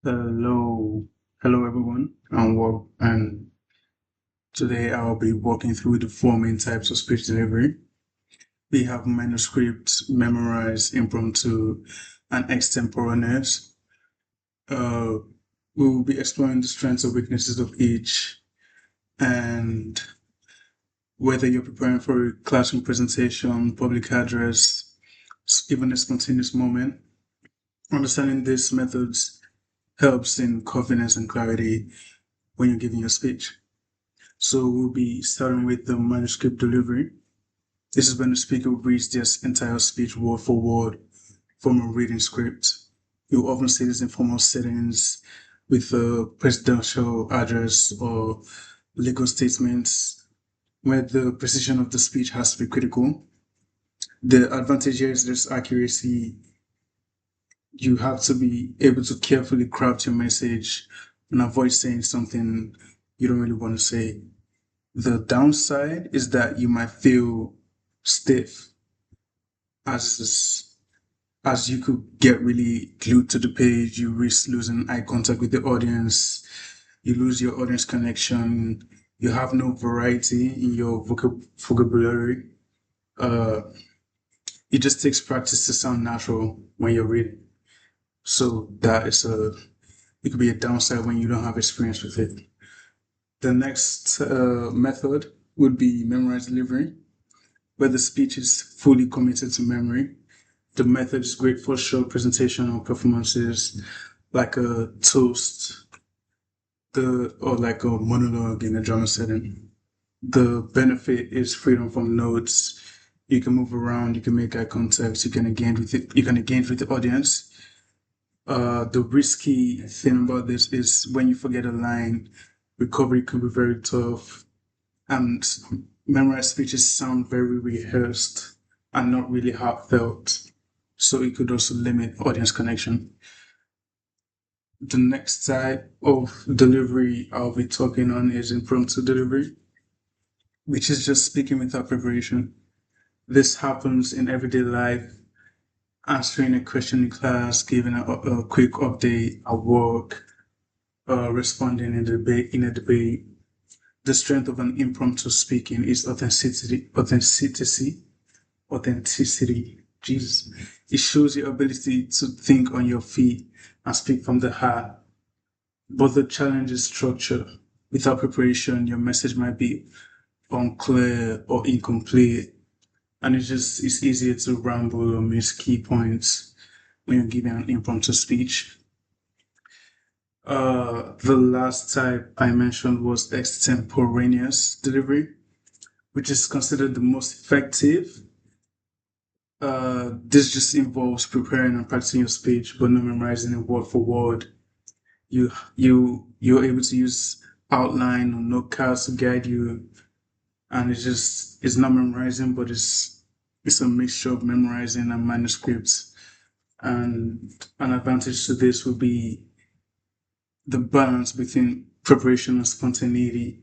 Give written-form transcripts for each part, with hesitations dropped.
Hello everyone, and today I'll be walking through the four main types of speech delivery. We have manuscript, memorized, impromptu, and extemporaneous. Uh, we will be exploring the strengths and weaknesses of each, and whether you're preparing for a classroom presentation, public address, even a spontaneous moment. Understanding these methods helps in confidence and clarity when you're giving your speech. So we'll be starting with the manuscript delivery. This is when the speaker reads their entire speech word for word from a reading script. You often see this in formal settings with a presidential address or legal statements where the precision of the speech has to be critical. The advantage here is this accuracy. You have to be able to carefully craft your message and avoid saying something you don't really want to say. The downside is that you might feel stiff as as you could get really glued to the page, you risk losing eye contact with the audience, you lose your audience connection, you have no variety in your vocabulary. Uh, it just takes practice to sound natural when you're reading. So it could be a downside when you don't have experience with it. The next method would be memorized delivery, where the speech is fully committed to memory. The method is great for show presentation or performances like a toast, or like a monologue in a drama setting. The benefit is freedom from notes. You can move around, you can make eye contact, you can engage with the audience. The risky thing about this is when you forget a line, recovery could be very tough, and memorized speeches sound very rehearsed and not really heartfelt. So it could also limit audience connection. The next type of delivery I'll be talking on is impromptu delivery, which is just speaking without preparation. This happens in everyday life, answering a question in class, giving a quick update at work, responding in a debate. The strength of an impromptu speaking is authenticity. Jesus. It shows your ability to think on your feet and speak from the heart. But the challenge is structure. Without preparation, your message might be unclear or incomplete, and it's easier to ramble or miss key points when you're giving an impromptu speech. The last type I mentioned was extemporaneous delivery, which is considered the most effective. This just involves preparing and practicing your speech, but not memorizing it word for word. You're able to use outline or note cards to guide you, and it's not memorizing, but it's a mixture of memorizing and manuscripts. And an advantage to this would be the balance between preparation and spontaneity,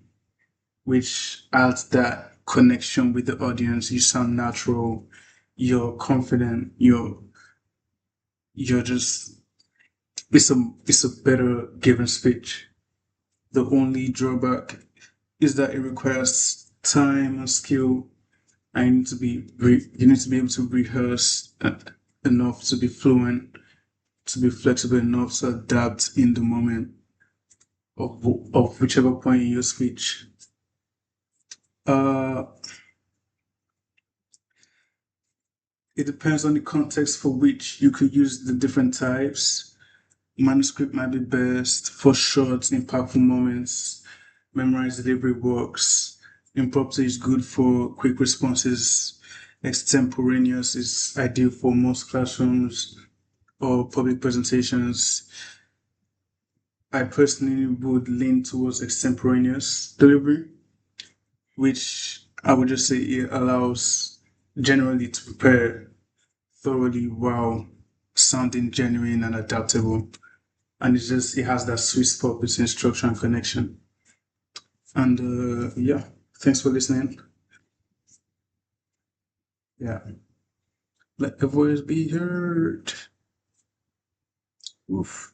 which adds that connection with the audience. You sound natural, you're confident, you're just it's a better given speech. The only drawback is that it requires time and skill. You need to be able to rehearse enough to be fluent, to be flexible enough to adapt in the moment of whichever point in your speech. Uh, it depends on the context for which you could use the different types. Manuscript might be best for short, impactful moments. Memorized delivery works. Impromptu is good for quick responses. Extemporaneous is ideal for most classrooms or public presentations. I personally would lean towards extemporaneous delivery, which I would just say it allows generally to prepare thoroughly while sounding genuine and adaptable. And it has that sweet spot between structure and connection. And yeah, thanks for listening. Yeah, let the voice be heard. Oof.